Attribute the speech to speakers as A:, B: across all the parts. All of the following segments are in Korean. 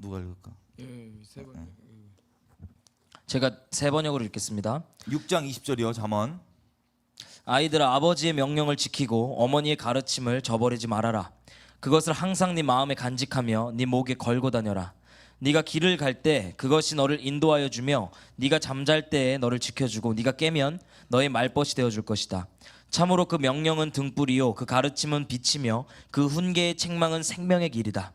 A: 누가 읽을까?
B: 예, 세 번.
C: 제가 세 번역으로 읽겠습니다.
A: 6장 20절이요. 잠언.
C: 아이들아 아버지의 명령을 지키고 어머니의 가르침을 저버리지 말아라. 그것을 항상 네 마음에 간직하며 네 목에 걸고 다녀라. 네가 길을 갈 때 그것이 너를 인도하여 주며 네가 잠잘 때에 너를 지켜주고 네가 깨면 너의 말벗이 되어줄 것이다. 참으로 그 명령은 등불이요 그 가르침은 빛이며 그 훈계의 책망은 생명의 길이다.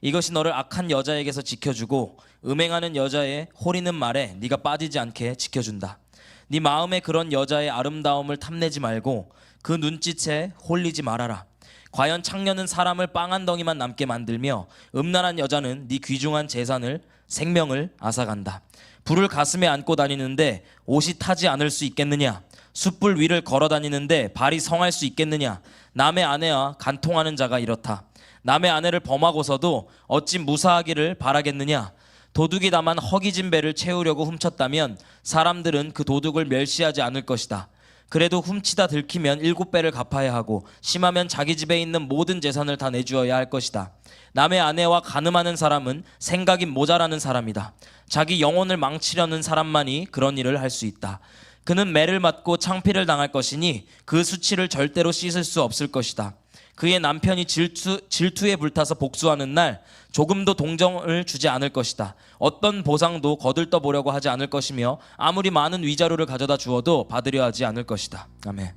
C: 이것이 너를 악한 여자에게서 지켜주고 음행하는 여자의 호리는 말에 네가 빠지지 않게 지켜준다. 네 마음에 그런 여자의 아름다움을 탐내지 말고 그 눈짓에 홀리지 말아라. 과연 창녀는 사람을 빵 한 덩이만 남게 만들며 음란한 여자는 네 귀중한 재산을 생명을 앗아간다. 불을 가슴에 안고 다니는데 옷이 타지 않을 수 있겠느냐? 숯불 위를 걸어 다니는데 발이 성할 수 있겠느냐? 남의 아내와 간통하는 자가 이렇다. 남의 아내를 범하고서도 어찌 무사하기를 바라겠느냐? 도둑이 다만 허기진 배를 채우려고 훔쳤다면 사람들은 그 도둑을 멸시하지 않을 것이다. 그래도 훔치다 들키면 7배를 갚아야 하고 심하면 자기 집에 있는 모든 재산을 다 내주어야 할 것이다. 남의 아내와 간음하는 사람은 생각이 모자라는 사람이다. 자기 영혼을 망치려는 사람만이 그런 일을 할 수 있다. 그는 매를 맞고 창피를 당할 것이니 그 수치를 절대로 씻을 수 없을 것이다. 그의 남편이 질투에 불타서 복수하는 날 조금도 동정을 주지 않을 것이다. 어떤 보상도 거들떠보려고 하지 않을 것이며 아무리 많은 위자료를 가져다 주어도 받으려 하지 않을 것이다. 아멘.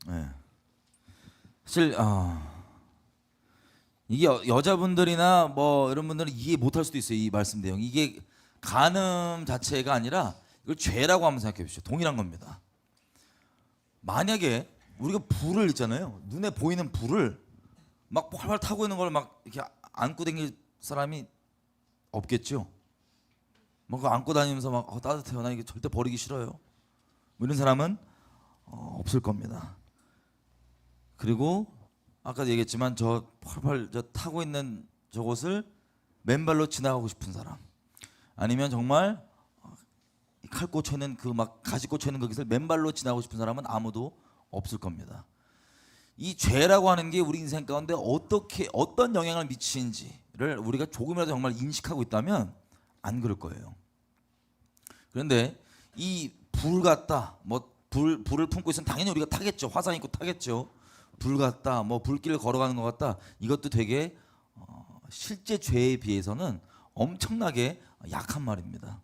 A: 네. 사실 이게 여자분들이나 뭐 이런 분들은 이해 못할 수도 있어요. 이 말씀 내용. 이게 간음 자체가 아니라 이걸 죄라고 한번 생각해 보십시오. 동일한 겁니다. 만약에 우리가 불을 있잖아요. 눈에 보이는 불을 막 활활 타고 있는 걸 막 이렇게 안고 다닐 사람이 없겠죠. 막 그거 안고 다니면서 막 따뜻해요. 나 이게 절대 버리기 싫어요. 뭐 이런 사람은 없을 겁니다. 그리고 아까도 얘기했지만 저 활활 저 타고 있는 저것을 맨발로 지나가고 싶은 사람, 아니면 정말 칼 꽂혀 있는 그 막 가지 꽂혀 있는 거기서 맨발로 지나가고 싶은 사람은 아무도 없을 겁니다. 이 죄라고 하는 게 우리 인생 가운데 어떤 영향을 미치는지를 우리가 조금이라도 정말 인식하고 있다면 안 그럴 거예요. 그런데 이 불 같다, 뭐 불을 품고 있으면 당연히 우리가 타겠죠. 화상 입고 타겠죠. 불 같다, 뭐 불길을 걸어가는 것 같다. 이것도 되게 실제 죄에 비해서는 엄청나게 약한 말입니다.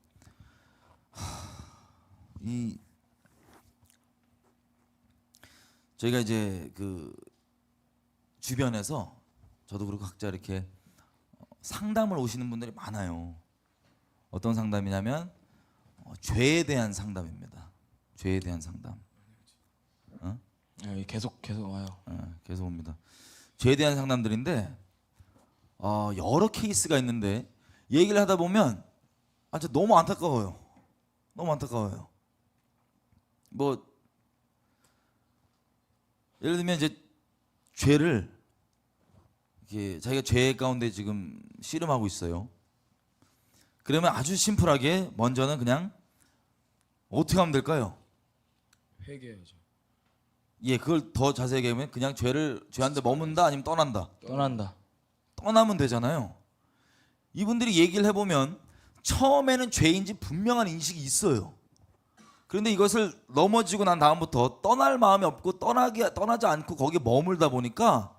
A: 저희가 이제 그 주변에서 저도 그렇고 각자 이렇게 상담을 오시는 분들이 많아요. 어떤 상담이냐면 죄에 대한 상담입니다. 죄에 대한 상담.
C: 계속 와요.
A: 계속 옵니다. 죄에 대한 상담들인데 여러 케이스가 있는데 얘기를 하다 보면 진짜 너무 안타까워요. 너무 안타까워요. 뭐 예를 들면 이제 죄를 이렇게 자기가 죄 가운데 지금 씨름하고 있어요. 그러면 아주 심플하게 먼저는 그냥 어떻게 하면 될까요?
B: 회개해야죠.
A: 예, 그걸 더 자세히 얘기하면 그냥 죄한테 머문다 아니면 떠난다. 떠나면 되잖아요. 이분들이 얘기를 해보면 처음에는 죄인지 분명한 인식이 있어요. 그런데 이것을 넘어지고 난 다음부터 떠날 마음이 없고 떠나지 않고 거기에 머물다 보니까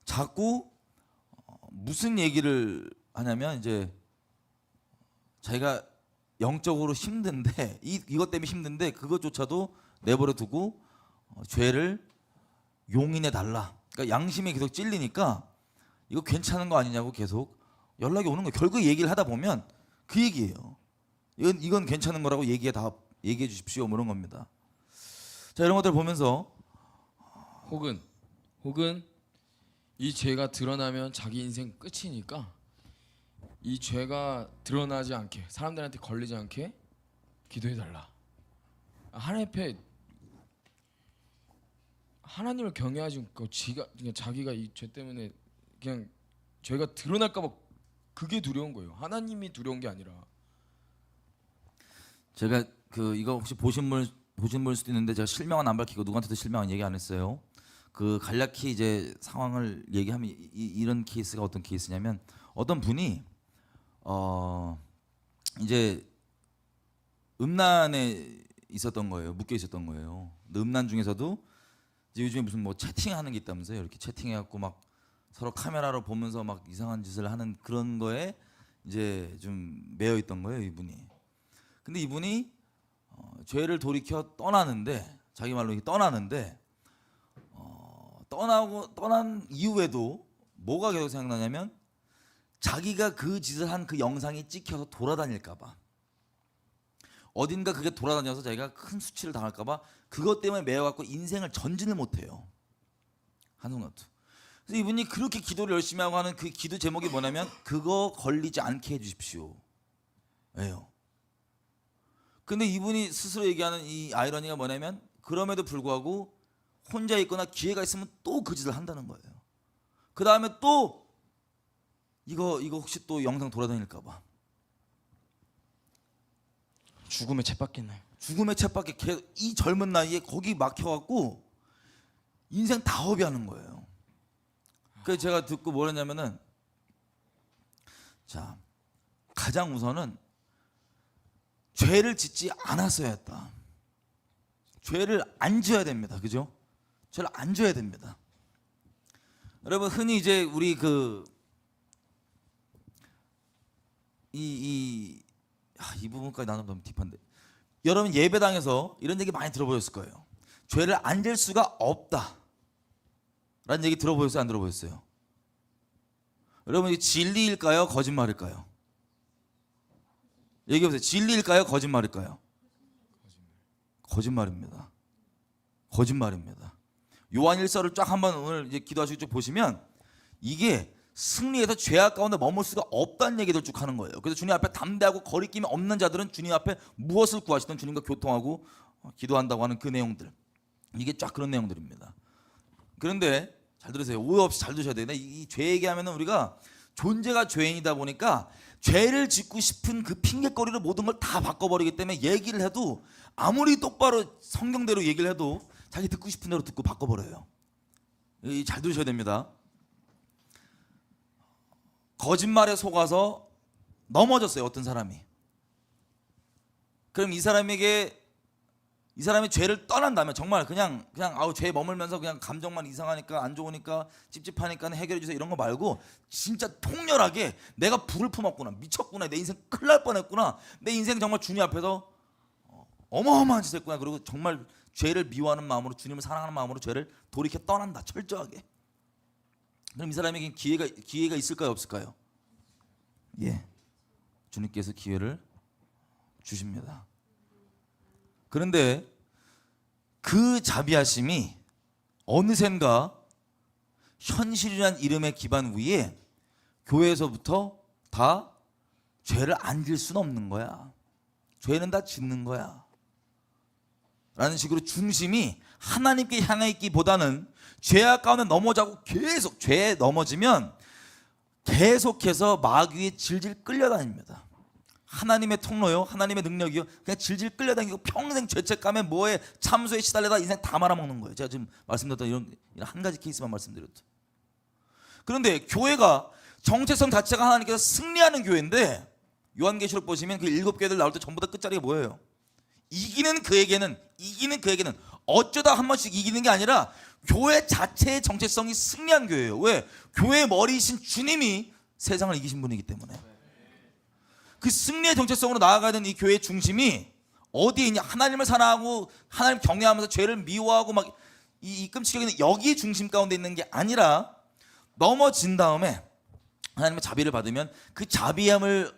A: 자꾸 무슨 얘기를 하냐면 이제 자기가 영적으로 힘든데 이것 때문에 힘든데 그것조차도 내버려 두고 죄를 용인해 달라. 그러니까 양심이 계속 찔리니까 이거 괜찮은 거 아니냐고 계속 연락이 오는 거예요. 결국 얘기를 하다 보면 그 얘기예요. 이건 괜찮은 거라고 얘기해 주십시오. 뭐 이런 겁니다. 자, 이런 것들 보면서
B: 혹은 이 죄가 드러나면 자기 인생 끝이니까 이 죄가 드러나지 않게 사람들한테 걸리지 않게 기도해 달라. 하나님 앞에 하나님을 경외하지 않고 그냥 자기가 이 죄 때문에 그냥 죄가 드러날까 봐 그게 두려운 거예요. 하나님이 두려운 게 아니라.
A: 제가 이거 혹시 보신 분일 수도 있는데 제가 실명은 안 밝히고 누구한테도 실명은 얘기 안 했어요. 그 간략히 이제 상황을 얘기하면 이런 케이스가 어떤 케이스냐면 어떤 분이 이제 음란에 있었던 거예요. 묶여 있었던 거예요. 근데 음란 중에서도 이제 요즘에 무슨 뭐 채팅하는 게 있다면서요. 이렇게 채팅해갖고 막 서로 카메라로 보면서 막 이상한 짓을 하는 그런 거에 이제 좀 매여 있던 거예요, 이분이. 근데 이분이 죄를 돌이켜 떠나는데 자기 말로 이렇게 떠나는데 떠난 이후에도 뭐가 계속 생각나냐면 자기가 그 짓을 한 그 영상이 찍혀서 돌아다닐까봐 어딘가 그게 돌아다녀서 자기가 큰 수치를 당할까봐 그것 때문에 매여갖고 인생을 전진을 못해요. 한순간도. 그래서 이분이 그렇게 기도를 열심히 하고 하는 그 기도 제목이 뭐냐면 그거 걸리지 않게 해주십시오. 왜요? 근데 이분이 스스로 얘기하는 이 아이러니가 뭐냐면 그럼에도 불구하고 혼자 있거나 기회가 있으면 또 그 짓을 한다는 거예요. 그 다음에 또 이거 혹시 또 영상 돌아다닐까봐
C: 죽음의 챗바퀴네.
A: 죽음의 챗바퀴 계속 이 젊은 나이에 거기 막혀갖고 인생 다 허비하는 거예요. 그래서 제가 듣고 뭐랬냐면은 자 가장 우선은 죄를 짓지 않았어야 했다. 죄를 안 지어야 됩니다. 그죠? 죄를 안 지어야 됩니다. 여러분 흔히 이제 우리 이 부분까지 나누면 너무 딥한데 여러분 예배당에서 이런 얘기 많이 들어보셨을 거예요. 죄를 안 질 수가 없다 라는 얘기 들어보셨어요? 안 들어보셨어요? 여러분 이 진리일까요? 거짓말일까요? 얘기해보세요. 진리일까요? 거짓말일까요? 거짓말입니다. 거짓말입니다. 요한 1서를 쫙 한번 오늘 이제 기도하시고 쭉 보시면 이게 승리해서 죄악 가운데 머물 수가 없다는 얘기들 쭉 하는 거예요. 그래서 주님 앞에 담대하고 거리낌이 없는 자들은 주님 앞에 무엇을 구하시든 주님과 교통하고 기도한다고 하는 그 내용들, 이게 쫙 그런 내용들입니다. 그런데 잘 들으세요. 오해 없이 잘 들으셔야 돼요. 이 죄 얘기하면은 우리가 존재가 죄인이다 보니까 죄를 짓고 싶은 그 핑계거리로 모든 걸 다 바꿔버리기 때문에 얘기를 해도 아무리 똑바로 성경대로 얘기를 해도 자기 듣고 싶은 대로 듣고 바꿔버려요. 잘 들으셔야 됩니다. 거짓말에 속아서 넘어졌어요. 어떤 사람이. 그럼 이 사람이 죄를 떠난다면 정말 그냥 아우 죄에 머물면서 그냥 감정만 이상하니까 안 좋으니까 찝찝하니까 해결해 주세요 이런 거 말고 진짜 통렬하게 내가 불을 품었구나, 미쳤구나, 내 인생 큰일 날 뻔했구나, 내 인생 정말 주님 앞에서 어마어마한 짓을 했구나, 그리고 정말 죄를 미워하는 마음으로 주님을 사랑하는 마음으로 죄를 돌이켜 떠난다 철저하게. 그럼 이 사람에게 기회가 있을까요, 없을까요? 예, 주님께서 기회를 주십니다. 그런데 그 자비하심이 어느샌가 현실이란 이름의 기반 위에 교회에서부터 다 죄를 안 질 수는 없는 거야. 죄는 다 짓는 거야. 라는 식으로 중심이 하나님께 향해 있기보다는 죄악 가운데 넘어자고 계속 죄에 넘어지면 계속해서 마귀에 질질 끌려다닙니다. 하나님의 통로요, 하나님의 능력이요, 그냥 질질 끌려다니고 평생 죄책감에 뭐에 참소에 시달리다 인생 다 말아먹는 거예요. 제가 지금 말씀드렸던 이런 한 가지 케이스만 말씀드렸죠. 그런데 교회가 정체성 자체가 하나님께서 승리하는 교회인데 요한계시록 보시면 그 7교회들 나올 때 전부 다 끝자리가 뭐예요? 이기는 그에게는 어쩌다 한 번씩 이기는 게 아니라 교회 자체의 정체성이 승리한 교회예요. 왜? 교회의 머리이신 주님이 세상을 이기신 분이기 때문에. 그 승리의 정체성으로 나아가야 되는 이 교회의 중심이 어디에 있냐? 하나님을 사랑하고 하나님 경외하면서 죄를 미워하고 막 이 끔찍하게 여기 중심 가운데 있는 게 아니라 넘어진 다음에 하나님의 자비를 받으면 그 자비함을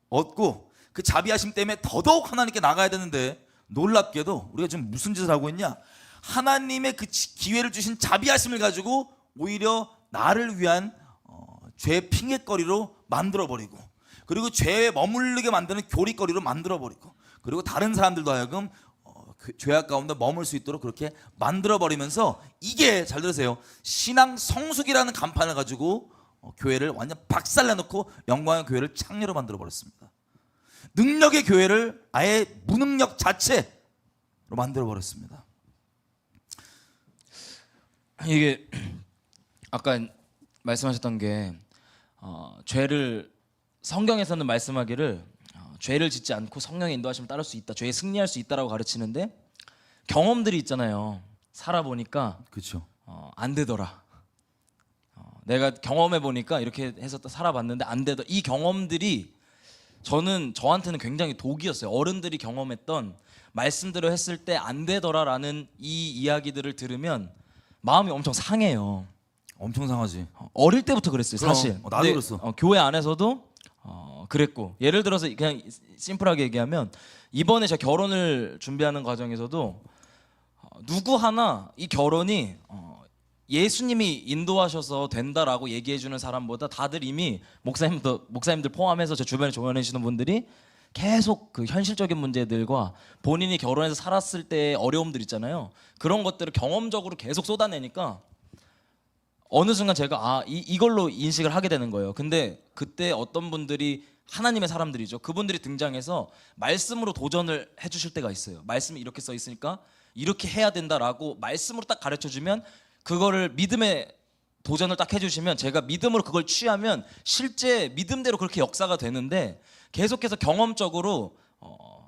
A: 얻고 그 자비하심 때문에 더더욱 하나님께 나가야 되는데 놀랍게도 우리가 지금 무슨 짓을 하고 있냐? 하나님의 그 기회를 주신 자비하심을 가지고 오히려 나를 위한 죄 핑계거리로 만들어버리고, 그리고 죄에 머물르게 만드는 교리거리로 만들어버리고, 그리고 다른 사람들도 하여금 죄악 가운데 머물 수 있도록 그렇게 만들어버리면서, 이게 잘 들으세요, 신앙 성숙이라는 간판을 가지고 교회를 완전 박살내놓고 영광의 교회를 창녀로 만들어버렸습니다. 능력의 교회를 아예 무능력 자체로 만들어버렸습니다.
C: 이게 아까 말씀하셨던 게 죄를 성경에서는 말씀하기를 죄를 짓지 않고 성령의 인도하심을 따를 수 있다, 죄에 승리할 수 있다라고 가르치는데 경험들이 있잖아요. 살아보니까
A: 그렇죠.
C: 안 되더라. 내가 경험해 보니까 이렇게 해서 또 살아봤는데 안 되더. 이 경험들이 저한테는 굉장히 독이었어요. 어른들이 경험했던 말씀들을 했을 때 안 되더라라는 이 이야기들을 들으면 마음이 엄청 상해요.
A: 엄청 상하지.
C: 어릴 때부터 그랬어요,
A: 그럼.
C: 사실.
A: 나도
C: 근데,
A: 그랬어.
C: 교회 안에서도 그랬고, 예를 들어서 그냥 심플하게 얘기하면 이번에 저 결혼을 준비하는 과정에서도 누구 하나 이 결혼이 예수님이 인도하셔서 된다라고 얘기해 주는 사람보다 다들 이미 목사님들 포함해서 제 주변에 조언해 주시는 분들이 계속 그 현실적인 문제들과 본인이 결혼해서 살았을 때의 어려움들 있잖아요. 그런 것들을 경험적으로 계속 쏟아내니까 어느 순간 제가 이걸로 인식을 하게 되는 거예요. 근데 그때 어떤 분들이 하나님의 사람들이죠. 그분들이 등장해서 말씀으로 도전을 해주실 때가 있어요. 말씀이 이렇게 써 있으니까 이렇게 해야 된다라고 말씀으로 딱 가르쳐 주면, 그거를 믿음의 도전을 딱 해주시면 제가 믿음으로 그걸 취하면 실제 믿음대로 그렇게 역사가 되는데, 계속해서 경험적으로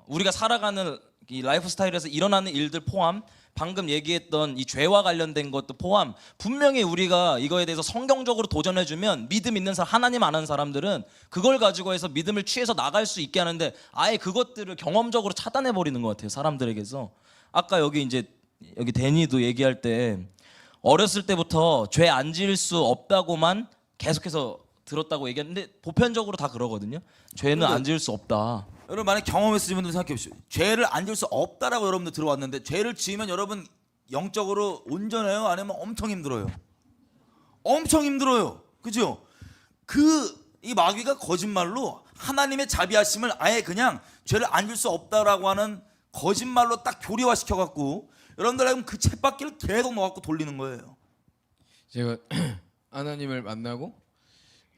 C: 우리가 살아가는 이 라이프 스타일에서 일어나는 일들 포함, 방금 얘기했던 이 죄와 관련된 것도 포함, 분명히 우리가 이거에 대해서 성경적으로 도전해주면 믿음 있는 사람, 하나님 아는 사람들은 그걸 가지고 해서 믿음을 취해서 나갈 수 있게 하는데, 아예 그것들을 경험적으로 차단해 버리는 것 같아요, 사람들에게서. 아까 여기 데니도 얘기할 때 어렸을 때부터 죄 안 지을 수 없다고만 계속해서 들었다고 얘기했는데 보편적으로 다 그러거든요. 죄는 안 지을 수 없다.
A: 여러분 만약 경험했으신 분들 생각해 보십시오. 죄를 안 지을 수 없다라고 여러분들 들어왔는데, 죄를 지으면 여러분 영적으로 온전해요? 아니면 엄청 힘들어요? 엄청 힘들어요. 그죠? 이 마귀가 거짓말로 하나님의 자비하심을 아예 그냥 죄를 안 지을 수 없다라고 하는 거짓말로 딱 교리화 시켜갖고 여러분들 그 쳇바퀴를 계속 넣어갖고 돌리는 거예요.
B: 제가 하나님을 만나고,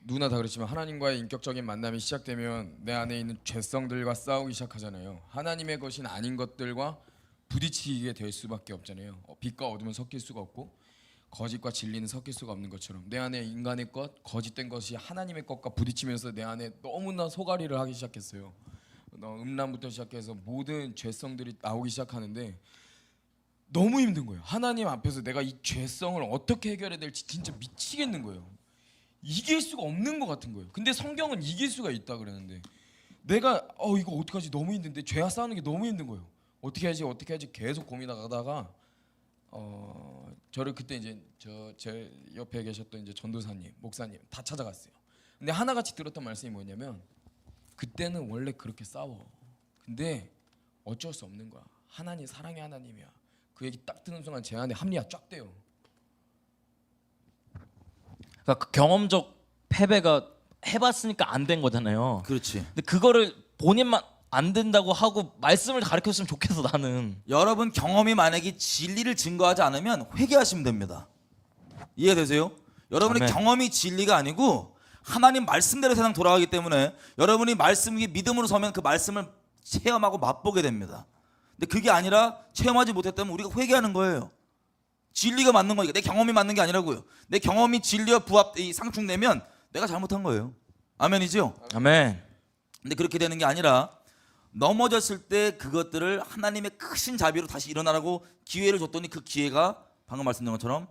B: 누나 다 그렇지만 하나님과의 인격적인 만남이 시작되면 내 안에 있는 죄성들과 싸우기 시작하잖아요. 하나님의 것이 아닌 것들과 부딪히게 될 수밖에 없잖아요. 빛과 어둠은 섞일 수가 없고 거짓과 진리는 섞일 수가 없는 것처럼 내 안에 인간의 것, 거짓된 것이 하나님의 것과 부딪히면서 내 안에 너무나 소갈이를 하기 시작했어요. 음란부터 시작해서 모든 죄성들이 나오기 시작하는데 너무 힘든 거예요. 하나님 앞에서 내가 이 죄성을 어떻게 해결해야 될지 진짜 미치겠는 거예요. 이길 수가 없는 것 같은 거예요. 근데 성경은 이길 수가 있다 그러는데, 내가 이거 어떡하지, 너무 힘든데, 죄와 싸우는 게 너무 힘든 거예요. 어떻게 해야지 계속 고민하다가 저를 그때 이제 제 옆에 계셨던 이제 전도사님, 목사님 다 찾아갔어요. 근데 하나같이 들었던 말씀이 뭐냐면, 그때는 원래 그렇게 싸워. 근데 어쩔 수 없는 거야. 하나님 사랑의 하나님이야. 그 얘기 딱 듣는 순간 제 안에 합리화 쫙 돼요.
C: 그러니까 그 경험적 패배가 해봤으니까 안 된 거잖아요.
A: 그렇지.
C: 근데 그거를 본인만 안 된다고 하고 말씀을 가르쳤으면 좋겠어, 나는.
A: 여러분 경험이 만약에 진리를 증거하지 않으면 회개하시면 됩니다. 이해되세요? 여러분의
C: 아멘.
A: 경험이 진리가 아니고 하나님 말씀대로 세상 돌아가기 때문에 여러분이 말씀이 믿음으로 서면 그 말씀을 체험하고 맛보게 됩니다. 근데 그게 아니라 체험하지 못했다면 우리가 회개하는 거예요. 진리가 맞는 거니까. 내 경험이 맞는 게 아니라고요. 내 경험이 진리와 상충되면 내가 잘못한 거예요. 아멘이죠?
C: 아멘.
A: 근데 그렇게 되는 게 아니라 넘어졌을 때 그것들을 하나님의 크신 자비로 다시 일어나라고 기회를 줬더니, 그 기회가 방금 말씀드린 것처럼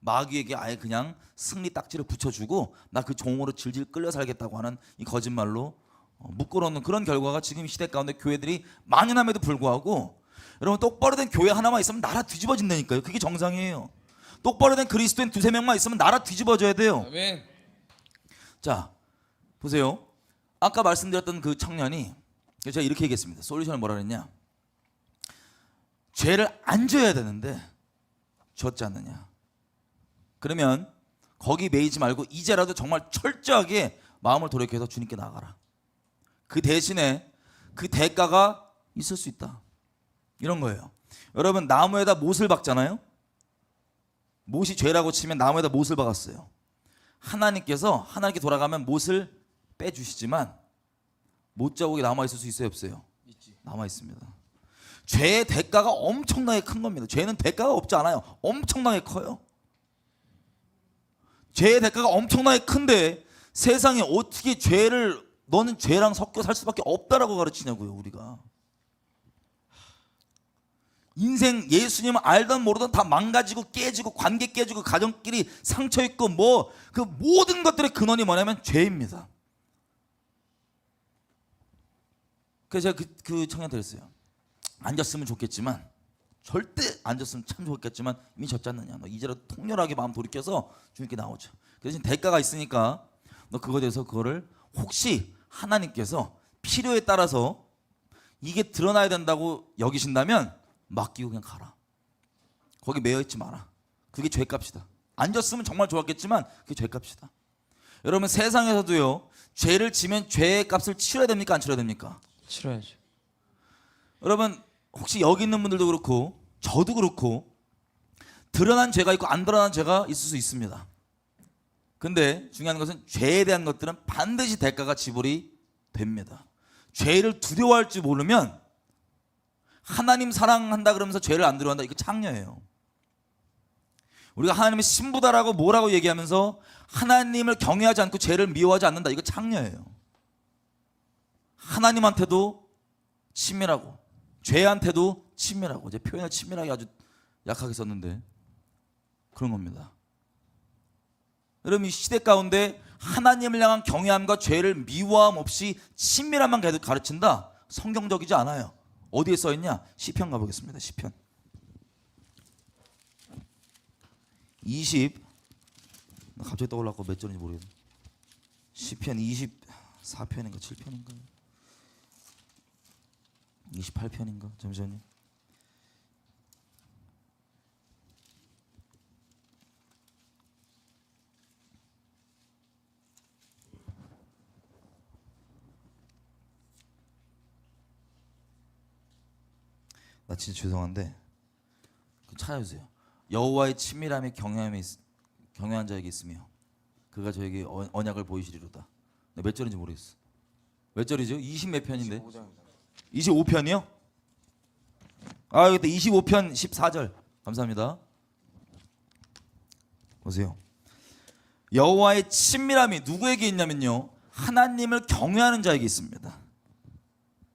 A: 마귀에게 아예 그냥 승리 딱지를 붙여주고 나 그 종으로 질질 끌려 살겠다고 하는 이 거짓말로 묶어놓는 그런 결과가 지금 이 시대 가운데 교회들이 만연함에도 불구하고, 여러분 똑바로 된 교회 하나만 있으면 나라 뒤집어진다니까요. 그게 정상이에요. 똑바로 된 그리스도인 두세 명만 있으면 나라 뒤집어져야 돼요.
B: 아멘.
A: 자, 보세요. 아까 말씀드렸던 그 청년이, 제가 이렇게 얘기했습니다. 솔루션을 뭐라 그랬냐? 죄를 안 져야 되는데 졌지 않느냐. 그러면 거기 매이지 말고 이제라도 정말 철저하게 마음을 돌이켜서 주님께 나가라. 그 대신에 그 대가가 있을 수 있다. 이런 거예요. 여러분 나무에다 못을 박잖아요. 못이 죄라고 치면 나무에다 못을 박았어요. 하나님께서 하나님께 돌아가면 못을 빼주시지만 못 자국이 남아있을 수 있어요, 없어요? 남아있습니다. 죄의 대가가 엄청나게 큰 겁니다. 죄는 대가가 없지 않아요. 엄청나게 커요. 죄의 대가가 엄청나게 큰데 세상에 어떻게 죄를 너는 죄랑 섞여 살 수밖에 없다라고 가르치냐고요. 우리가 인생 예수님을 알던 모르던 다 망가지고 깨지고 관계 깨지고 가정끼리 상처 있고 뭐 그 모든 것들의 근원이 뭐냐면 죄입니다. 그래서 제가 그 청년한테 그랬어요. 안 졌으면 좋겠지만 절대 안 졌으면 참 좋겠지만 이미 졌지 않느냐. 너 이제라도 통렬하게 마음 돌이켜서 주님께 나오자. 그 대신 대가가 있으니까 너 그거에 대해서 그거를 혹시 하나님께서 필요에 따라서 이게 드러나야 된다고 여기신다면 맡기고 그냥 가라. 거기 매여 있지 마라. 그게 죄값이다. 안 졌으면 정말 좋았겠지만 그게 죄값이다. 여러분 세상에서도요 죄를 지면 죄의 값을 치러야 됩니까 안 치러야 됩니까?
C: 치러야죠.
A: 여러분 혹시 여기 있는 분들도 그렇고 저도 그렇고 드러난 죄가 있고 안 드러난 죄가 있을 수 있습니다. 근데 중요한 것은 죄에 대한 것들은 반드시 대가가 지불이 됩니다. 죄를 두려워할 줄 모르면 하나님 사랑한다 그러면서 죄를 안 두려워한다. 이거 창녀예요. 우리가 하나님의 신부다라고 뭐라고 얘기하면서 하나님을 경외하지 않고 죄를 미워하지 않는다. 이거 창녀예요. 하나님한테도 친밀하고 죄한테도 친밀하고 제 표현을 친밀하게 아주 약하게 썼는데 그런 겁니다. 여러분 이 시대 가운데 하나님을 향한 경외함과 죄를 미워함 없이 친밀함만 가르친다. 성경적이지 않아요. 어디에 써 있냐? 시편 가보겠습니다. 시편 20 갑자기 떠올랐고 몇 절인지 모르겠네. 시편 24편인가 7편인가 28편인가 잠시만요. 나 진짜 죄송한데 찾아주세요. 여호와의 친밀함이 경외한 자에게 있으며 그가 저에게 언약을 보이시리로다. 몇 절인지 모르겠어. 몇 절이죠? 20 몇 편인데 25편이요? 아 여기 25편 14절 감사합니다. 보세요. 여호와의 친밀함이 누구에게 있냐면요 하나님을 경외하는 자에게 있습니다.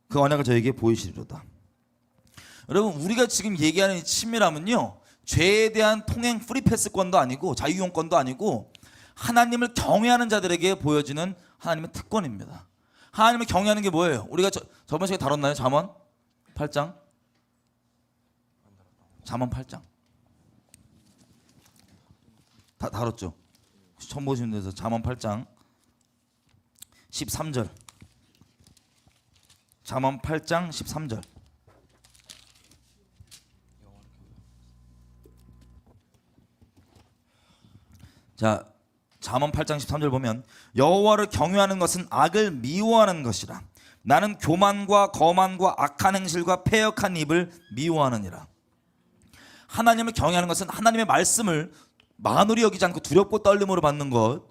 A: 그 언약을 저에게 보이시리로다. 여러분 우리가 지금 얘기하는 이 친밀함은요 죄에 대한 통행 프리패스권도 아니고 자유용권도 아니고 하나님을 경외하는 자들에게 보여지는 하나님의 특권입니다. 하나님을 경외하는 게 뭐예요? 우리가 저번 시간에 다뤘나요? 잠언 8장? 잠언 8장 다뤘죠? 처음 보시는 데서 잠언 8장 13절 잠언 8장 13절 자, 잠언 8장 13절 보면 여호와를 경외하는 것은 악을 미워하는 것이라. 나는 교만과 거만과 악한 행실과 패역한 입을 미워하느니라. 하나님을 경외하는 것은 하나님의 말씀을 만우리 여기지 않고 두렵고 떨림으로 받는 것,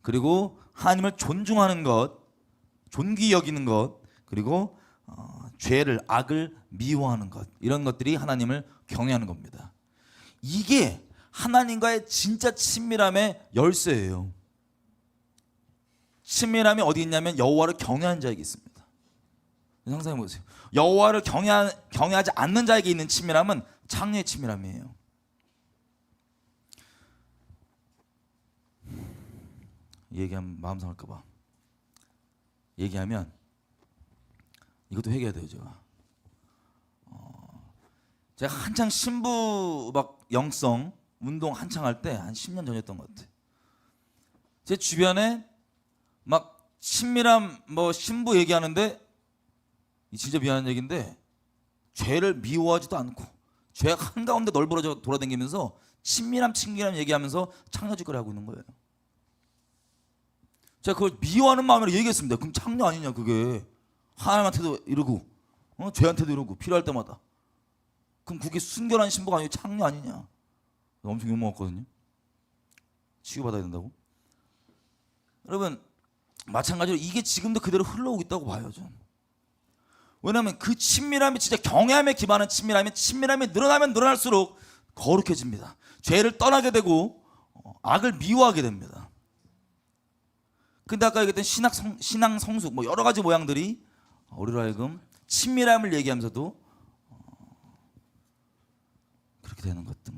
A: 그리고 하나님을 존중하는 것, 존귀 여기는 것, 그리고 죄를 악을 미워하는 것, 이런 것들이 하나님을 경외하는 겁니다. 이게 하나님과의 진짜 친밀함의 열쇠예요. 친밀함이 어디 있냐면 여호와를 경외하는 자에게 있습니다. 상상해 보세요. 여호와를 경외하지 않는 자에게 있는 친밀함은 창녀의 친밀함이에요. 얘기하면 마음 상할까 봐. 얘기하면 이것도 회개해야 돼요. 제가 한창 신부 막 영성 운동 한창 할 때 한 10년 전이었던 것 같아요. 제 주변에 막 친밀함 뭐 신부 얘기하는데 진짜 미안한 얘기인데 죄를 미워하지도 않고 죄 한가운데 널브러져 돌아다니면서 친밀함 얘기하면서 창녀짓거리 하고 있는 거예요. 제가 그걸 미워하는 마음으로 얘기했습니다. 그럼 창녀 아니냐 그게. 하나님한테도 이러고 죄한테도 이러고 필요할 때마다. 그럼 그게 순결한 신부가 아니고 창녀 아니냐. 엄청 욕먹었거든요. 치유받아야 된다고. 여러분 마찬가지로 이게 지금도 그대로 흘러오고 있다고 봐요. 저는. 왜냐하면 그 친밀함이 진짜 경외함에 기반한 친밀함이 늘어나면 늘어날수록 거룩해집니다. 죄를 떠나게 되고 악을 미워하게 됩니다. 근데 아까 얘기했던 신앙 성숙 뭐 여러 가지 모양들이 우리로 하여금 친밀함을 얘기하면서도 그렇게 되는 것들.